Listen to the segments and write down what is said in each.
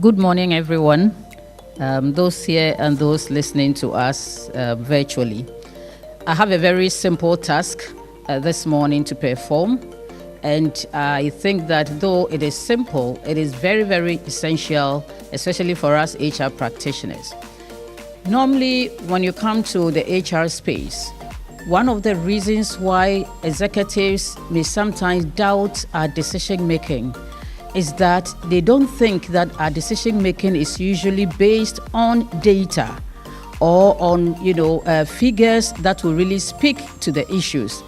Good morning, everyone, those here and those listening to us virtually. I have a very simple task this morning to perform, and I think that though it is simple, it is very, very essential, especially for us HR practitioners. Normally, when you come to the HR space, one of the reasons why executives may sometimes doubt our decision making is that they don't think that our decision making is usually based on data or on figures that will really speak to the issues.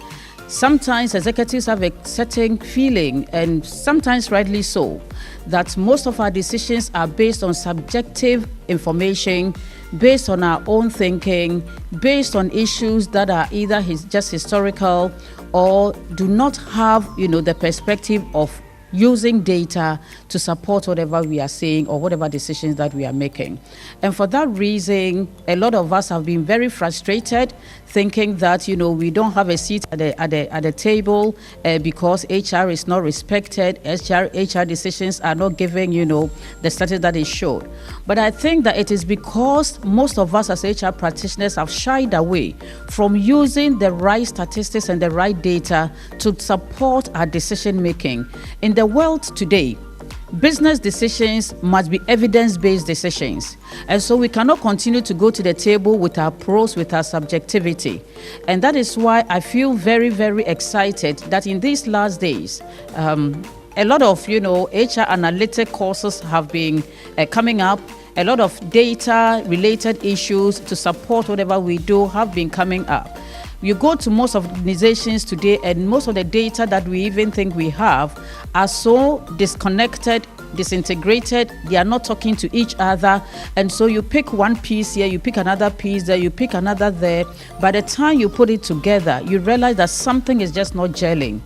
Sometimes executives have a certain feeling, and sometimes rightly so, that most of our decisions are based on subjective information, based on our own thinking, based on issues that are either just historical or do not have the perspective of using data to support whatever we are saying or whatever decisions that we are making. And for that reason, a lot of us have been very frustrated, thinking that we don't have a seat at the table because HR is not respected, HR decisions are not giving the status that it should. But I think that it is because most of us as HR practitioners have shied away from using the right statistics and the right data to support our decision making. In the world today, business decisions must be evidence-based decisions. And so we cannot continue to go to the table with our pros, with our subjectivity. And that is why I feel very, very excited that in these last days, a lot of, HR analytic courses have been coming up. A lot of data-related issues to support whatever we do have been coming up. You go to most organizations today, and most of the data that we even think we have are so disconnected, disintegrated. They are not talking to each other. And so you pick one piece here, you pick another piece there, you pick another there. By the time you put it together, you realize that something is just not gelling.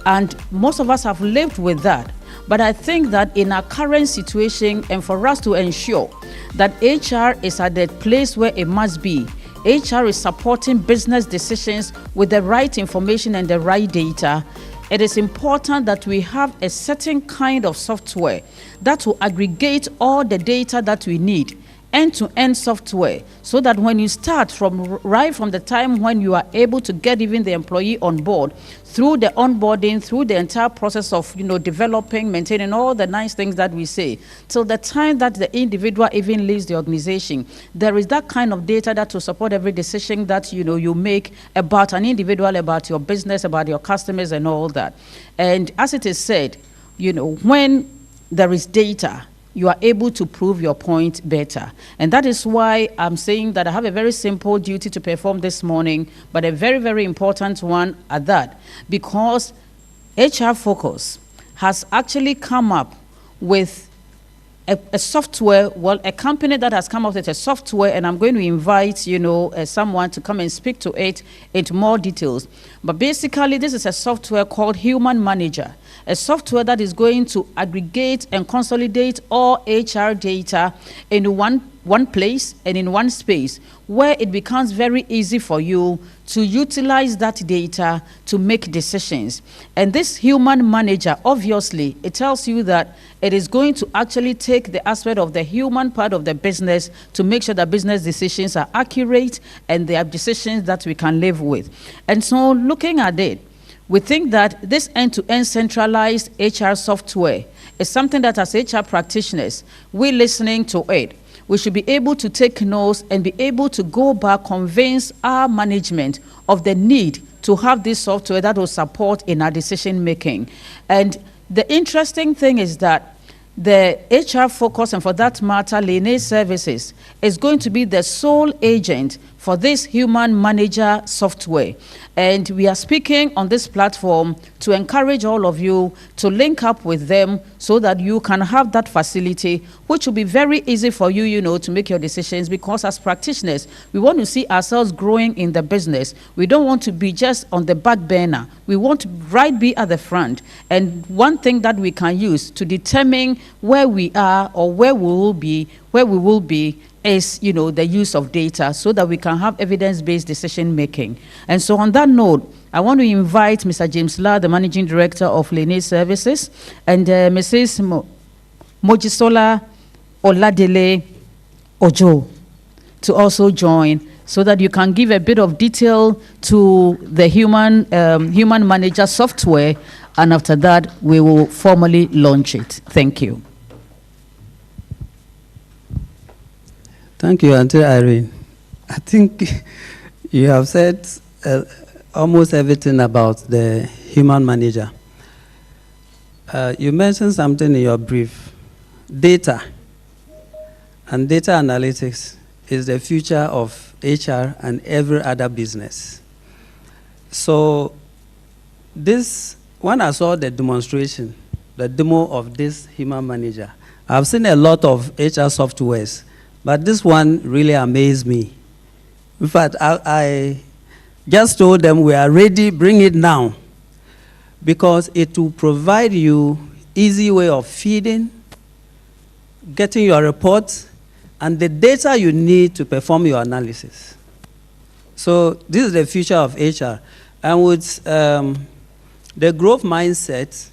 And most of us have lived with that. But I think that in our current situation, and for us to ensure that HR is at the place where it must be, HR is supporting business decisions with the right information and the right data, it is important that we have a certain kind of software that will aggregate all the data that we need, end-to-end software, so that when you start right from the time when you are able to get even the employee on board, through the onboarding, through the entire process of developing, maintaining all the nice things that we say, till the time that the individual even leaves the organization, there is that kind of data that will support every decision that you make about an individual, about your business, about your customers and all that. And as it is said, when there is data, you are able to prove your point better. And that is why I'm saying that I have a very simple duty to perform this morning, but a very, very important one at that, because HR Focus has actually come up with a software, a company that has come up with a software, and I'm going to invite, someone to come and speak to it in more details. But basically, this is a software called HumanManager, a software that is going to aggregate and consolidate all HR data in one place and in one space, where it becomes very easy for you to utilize that data to make decisions. And this HumanManager, obviously, it tells you that it is going to actually take the aspect of the human part of the business to make sure that business decisions are accurate and they are decisions that we can live with. And so looking at it, we think that this end-to-end centralized HR software is something that as HR practitioners, we're listening to it. We should be able to take notes and be able to go back, convince our management of the need to have this software that will support in our decision making. And the interesting thing is that the HR Focus, and for that matter, Laar Services, is going to be the sole agent for this HumanManager software. And we are speaking on this platform to encourage all of you to link up with them so that you can have that facility, which will be very easy for you, to make your decisions, because as practitioners, we want to see ourselves growing in the business. We don't want to be just on the back burner. We want to be at the front. And one thing that we can use to determine where we are or where we will be is, the use of data so that we can have evidence-based decision making. And so on that note, I want to invite Mr. James Laar, the Managing Director of Laar Services, and Mrs. Mojisola Oladele-Ojo to also join so that you can give a bit of detail to the HumanManager software, and after that, we will formally launch it. Thank you. Thank you, Auntie Irene. I think you have said almost everything about the HumanManager. You mentioned something in your brief. Data and data analytics is the future of HR and every other business. So this, when I saw the demonstration, the demo of this HumanManager, I've seen a lot of HR softwares, but this one really amazed me. In fact, I just told them we are ready, bring it now, because it will provide you easy way of feeding, getting your reports, and the data you need to perform your analysis. So this is the future of HR. And with the growth mindset,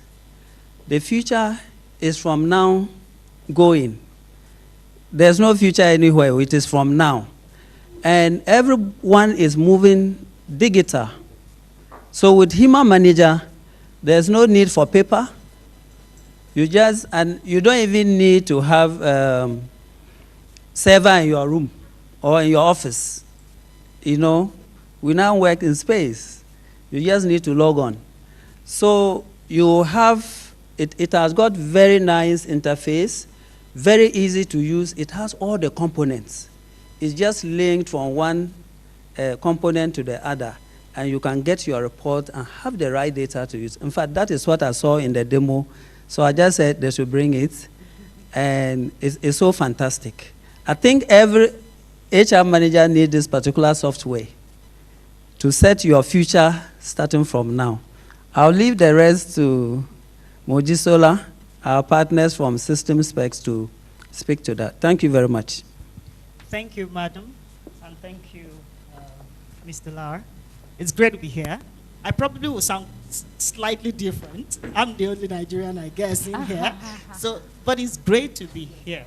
the future is from now going. There's no future anywhere, it is from now. And everyone is moving digital. So with HumanManager, there's no need for paper. And you don't even need to have server in your room or in your office. You know, we now work in space. You just need to log on. So you have, it has got very nice interface, very easy to use. It has all the components. It's just linked from one component to the other, and you can get your report and have the right data to use. In fact, that is what I saw in the demo. So I just said they should bring it, and it's so fantastic. I think every HR manager needs this particular software to set your future starting from now. I'll leave the rest to Mojisola, our partners from SystemSpecs, to speak to that. Thank you very much. Thank you, madam, and thank you, Mr. Laar. It's great to be here. I probably will sound slightly different. I'm the only Nigerian, I guess, in here. So, but it's great to be here.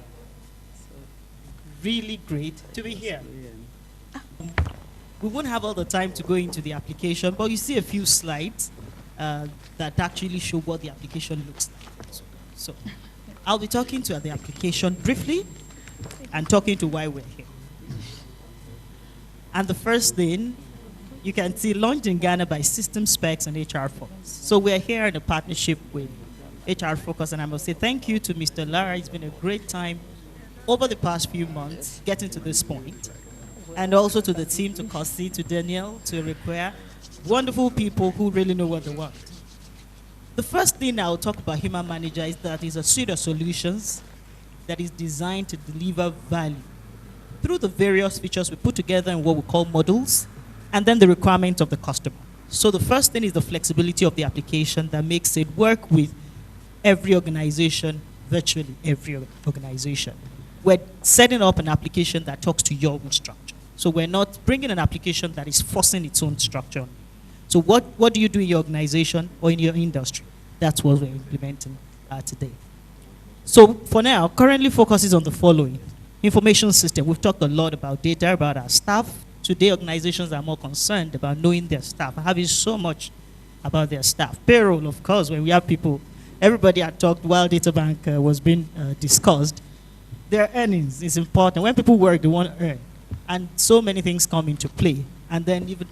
Really great to be here. We won't have all the time to go into the application, but you see a few slides that actually show what the application looks like. So I'll be talking to the application briefly and talking to why we're here. And the first thing, you can see launched in Ghana by SystemSpecs and HR Focus. So we're here in a partnership with HR Focus, and I must say thank you to Mr. Laar. It's been a great time over the past few months getting to this point. And also to the team, to Kosi, to Daniel, to Require, wonderful people who really know what they want. The first thing I'll talk about HumanManager is that it's a suite of solutions that is designed to deliver value through the various features we put together in what we call modules, and then the requirements of the customer. So the first thing is the flexibility of the application that makes it work with every organization, virtually every organization. We're setting up an application that talks to your own structure. So we're not bringing an application that is forcing its own structure. So what do you do in your organization or in your industry? That's what we're implementing today. So for now, currently focuses on the following. Information system. We've talked a lot about data, about our staff. Today, organizations are more concerned about knowing their staff, having so much about their staff. Payroll, of course, when we have people, everybody had talked while data bank was being discussed. Their earnings is important. When people work, they want to earn. And so many things come into play. And then even,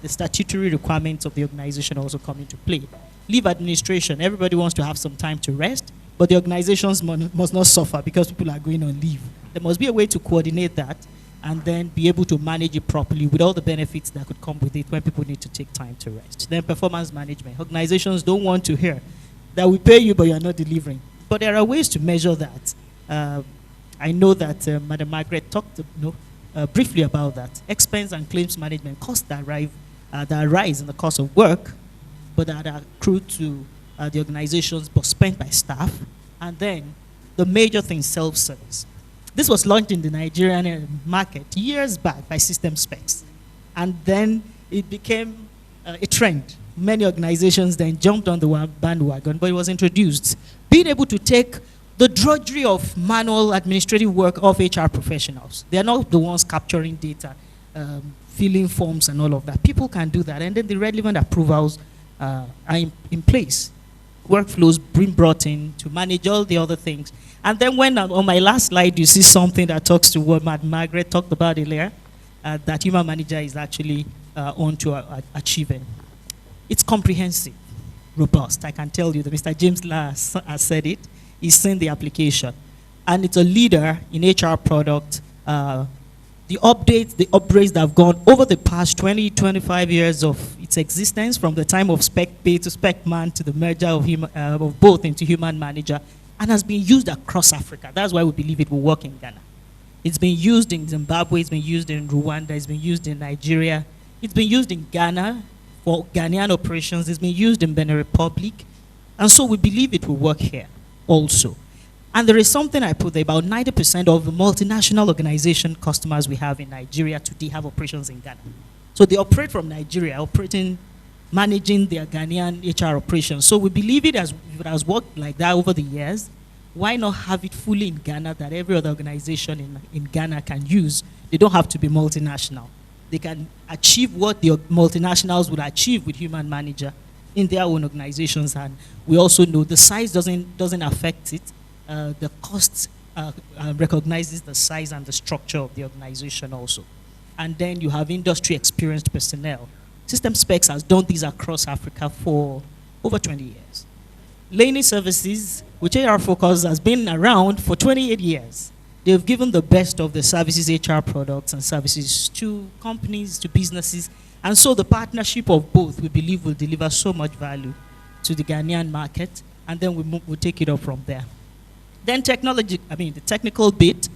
the statutory requirements of the organization also come into play. Leave administration, everybody wants to have some time to rest, but the organizations must not suffer because people are going on leave. There must be a way to coordinate that and then be able to manage it properly with all the benefits that could come with it when people need to take time to rest. Then performance management. Organizations don't want to hear that we pay you but you're not delivering. But there are ways to measure that. I know that Madam Margaret talked briefly about that. Expense and claims management, costs that arise in the course of work, but that are accrued to the organizations but spent by staff. And then the major thing, self-service. This was launched in the Nigerian market years back by SystemSpecs. And then it became a trend. Many organizations then jumped on the bandwagon, but it was introduced. Being able to take the drudgery of manual administrative work of HR professionals. They're not the ones capturing data, filling forms and all of that. People can do that, and then the relevant approvals are in place. Workflows being brought in to manage all the other things. And then when on my last slide, you see something that talks to what Margaret talked about earlier, that HumanManager is actually on to achieving. It's comprehensive, robust. I can tell you that Mr. James Laar has said it. He's seen the application. And it's a leader in HR product. The updates, the upgrades that have gone over the past 20, 25 years of its existence, from the time of SpecPay to SpecMan to the merger of both into HumanManager, and has been used across Africa. That's why we believe it will work in Ghana. It's been used in Zimbabwe, it's been used in Rwanda, it's been used in Nigeria, it's been used in Ghana for Ghanaian operations, it's been used in Benin Republic, and so we believe it will work here also. And there is something I put there, about 90% of the multinational organization customers we have in Nigeria today have operations in Ghana. So they operate from Nigeria, managing their Ghanaian HR operations. So we believe it has worked like that over the years. Why not have it fully in Ghana that every other organization in Ghana can use? They don't have to be multinational. They can achieve what the multinationals would achieve with HumanManager in their own organizations. And we also know the size doesn't affect it. The cost recognizes the size and the structure of the organization also. And then you have industry experienced personnel. SystemSpecs has done these across Africa for over 20 years. Laney Services, which HR Focus has been around for 28 years. They've given the best of the services, HR products and services to companies, to businesses. And so the partnership of both, we believe, will deliver so much value to the Ghanaian market. And then we'll take it up from there. Then the technical bit,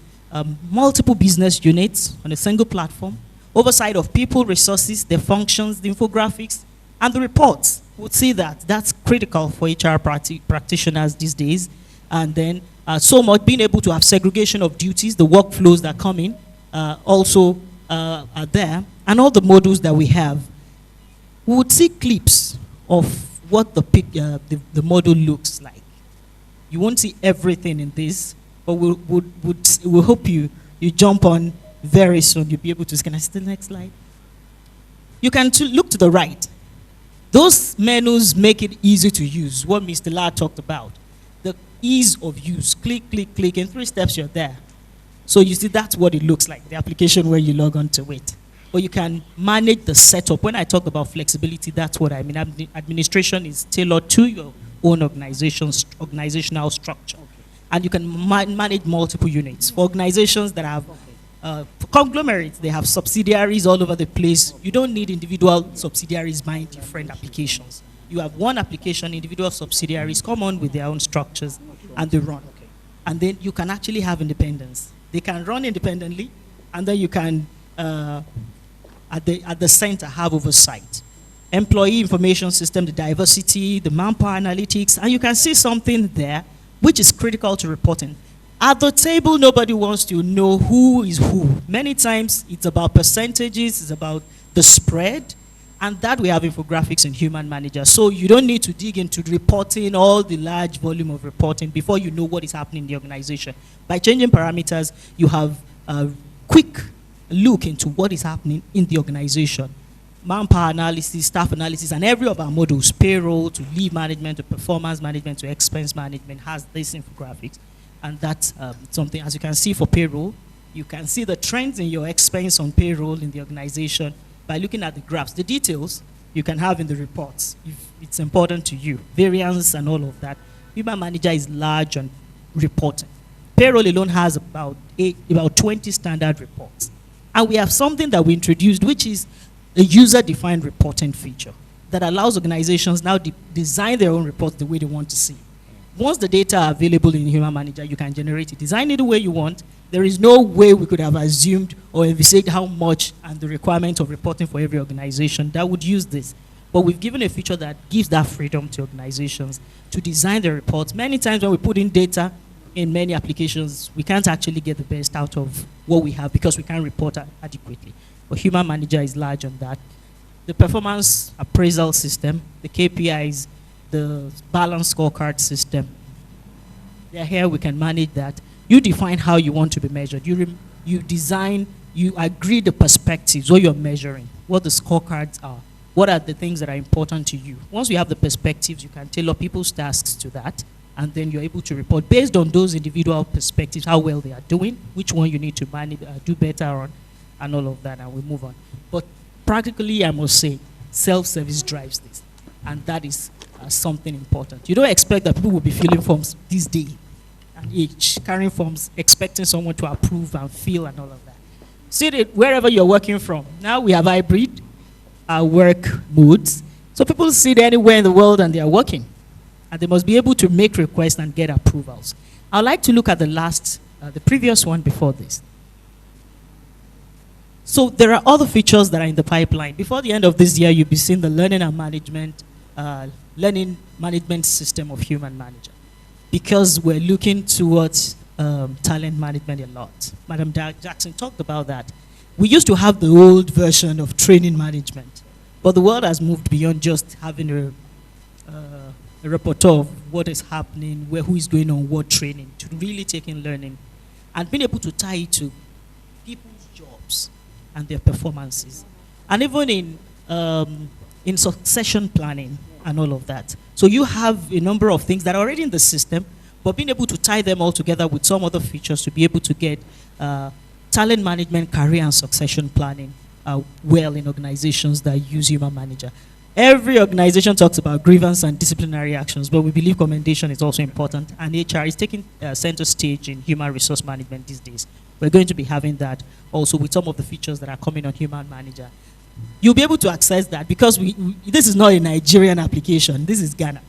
multiple business units on a single platform, oversight of people, resources, their functions, the infographics, and the reports. We'll see that. That's critical for HR practitioners these days. And then so much being able to have segregation of duties, the workflows that come in also are there, and all the modules that we have. We would see clips of what the module looks like. You won't see everything in this, but we'll hope you jump on very soon. You'll be able to. Can I see the next slide? You can look to the right. Those menus make it easy to use, what Mr. Laar talked about. The ease of use. Click, click, click. In 3 steps, you're there. So you see, that's what it looks like, the application where you log on to it. But you can manage the setup. When I talk about flexibility, that's what I mean. Administration is tailored to your own organizational structure. Okay. And you can manage multiple units. For organizations that have conglomerates, they have subsidiaries all over the place. You don't need individual subsidiaries buying different applications. You have one application, individual subsidiaries come on with their own structures, and they run. Okay. And then you can actually have independence. They can run independently, and then you can, at the center, have oversight. Employee information system, the diversity, the manpower analytics, and you can see something there which is critical to reporting. At the table, nobody wants to know who is who. Many times, it's about percentages, it's about the spread, and that we have infographics in HumanManager. So you don't need to dig into reporting, all the large volume of reporting before you know what is happening in the organization. By changing parameters, you have a quick look into what is happening in the organization. Manpower analysis, staff analysis, and every of our modules, payroll to leave management to performance management to expense management, has these infographics. And that's something, as you can see for payroll, you can see the trends in your expense on payroll in the organization by looking at the graphs. The details you can have in the reports if it's important to you, variance and all of that. HumanManager is large on reporting. Payroll alone has about 20 standard reports. And we have something that we introduced, which is a user-defined reporting feature that allows organizations now to design their own reports the way they want to see. Once the data are available in HumanManager, you can generate it, design it the way you want. There is no way we could have assumed or envisaged how much and the requirement of reporting for every organization that would use this. But we've given a feature that gives that freedom to organizations to design their reports. Many times when we put in data in many applications, we can't actually get the best out of what we have because we can't report adequately. But HumanManager is large on that. The performance appraisal system, the KPIs, the balance scorecard system. They're here, we can manage that. You define how you want to be measured. You design, you agree the perspectives, what you're measuring, what the scorecards are, what are the things that are important to you. Once you have the perspectives, you can tailor people's tasks to that, and then you're able to report based on those individual perspectives, how well they are doing, which one you need to manage, do better on, and all of that, and we move on. But practically, I must say, self-service drives this, and that is something important. You don't expect that people will be filling forms this day and age, carrying forms, expecting someone to approve and fill and all of that. See that wherever you're working from. Now we have hybrid work modes. So people sit anywhere in the world and they are working. And they must be able to make requests and get approvals. I'd like to look at the previous one before this. So there are other features that are in the pipeline. Before the end of this year, you'll be seeing the learning management system of HumanManager, because we're looking towards talent management a lot. Madam Jackson talked about that. We used to have the old version of training management, but the world has moved beyond just having a repertoire of what is happening, who is going on what training, to really taking learning and being able to tie it to people's jobs and their performances. And even in succession planning and all of that. So you have a number of things that are already in the system, but being able to tie them all together with some other features to be able to get talent management, career and succession planning well in organizations that use HumanManager. Every organization talks about grievance and disciplinary actions, but we believe commendation is also important, and HR is taking center stage in human resource management these days. We're going to be having that also with some of the features that are coming on HumanManager. You'll be able to access that because this is not a Nigerian application, this is Ghana.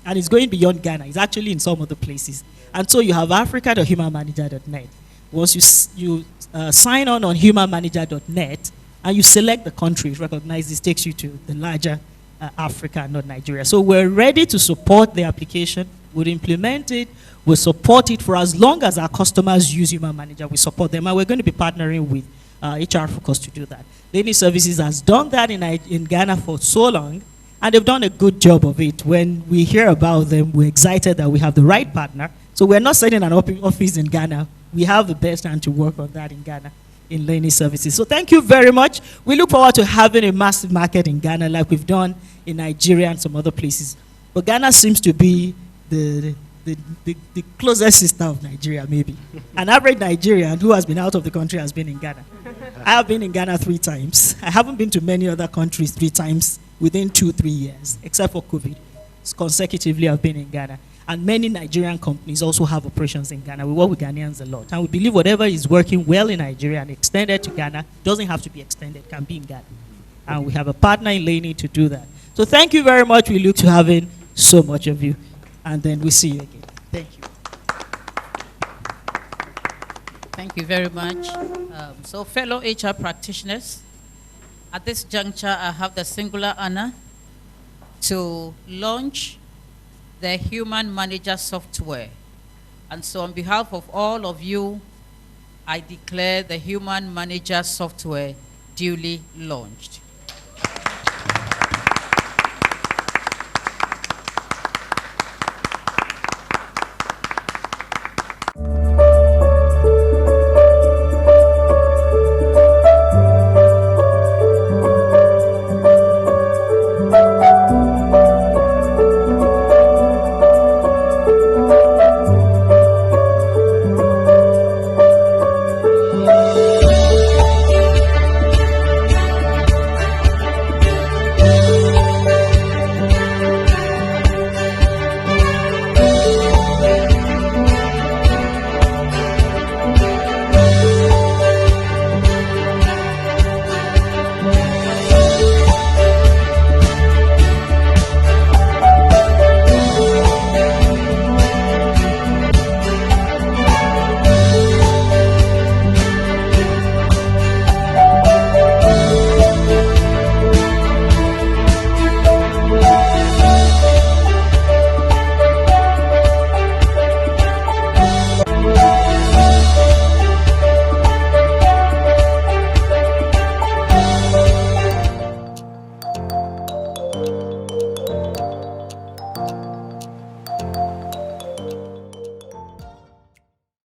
And it's going beyond Ghana, it's actually in some other places. And so you have africa.humanmanager.net. Once you sign on humanmanager.net, and you select the country, recognize this takes you to the larger Africa, not Nigeria. So we're ready to support the application. We'll implement it. We'll support it for as long as our customers use HumanManager. We support them, and we're going to be partnering with HR Focus to do that. Learning Services has done that in Ghana for so long, and they've done a good job of it. When we hear about them, we're excited that we have the right partner. So we're not setting an office in Ghana. We have the best hand to work on that in Ghana, in Learning Services. So thank you very much. We look forward to having a massive market in Ghana like we've done in Nigeria and some other places. But Ghana seems to be the closest sister of Nigeria, maybe. An average Nigerian who has been out of the country has been in Ghana. I have been in Ghana 3 times. I haven't been to many other countries 3 times within 2-3 years, except for COVID. Consecutively, I've been in Ghana. And many Nigerian companies also have operations in Ghana. We work with Ghanaians a lot. And we believe whatever is working well in Nigeria and extended to Ghana doesn't have to be extended, can be in Ghana. And we have a partner in Laney to do that. So thank you very much. We look to having so much of you. And then we'll see you again. Thank you. Thank you very much. So fellow HR practitioners, at this juncture, I have the singular honor to launch the HumanManager software. And so on behalf of all of you, I declare the HumanManager software duly launched.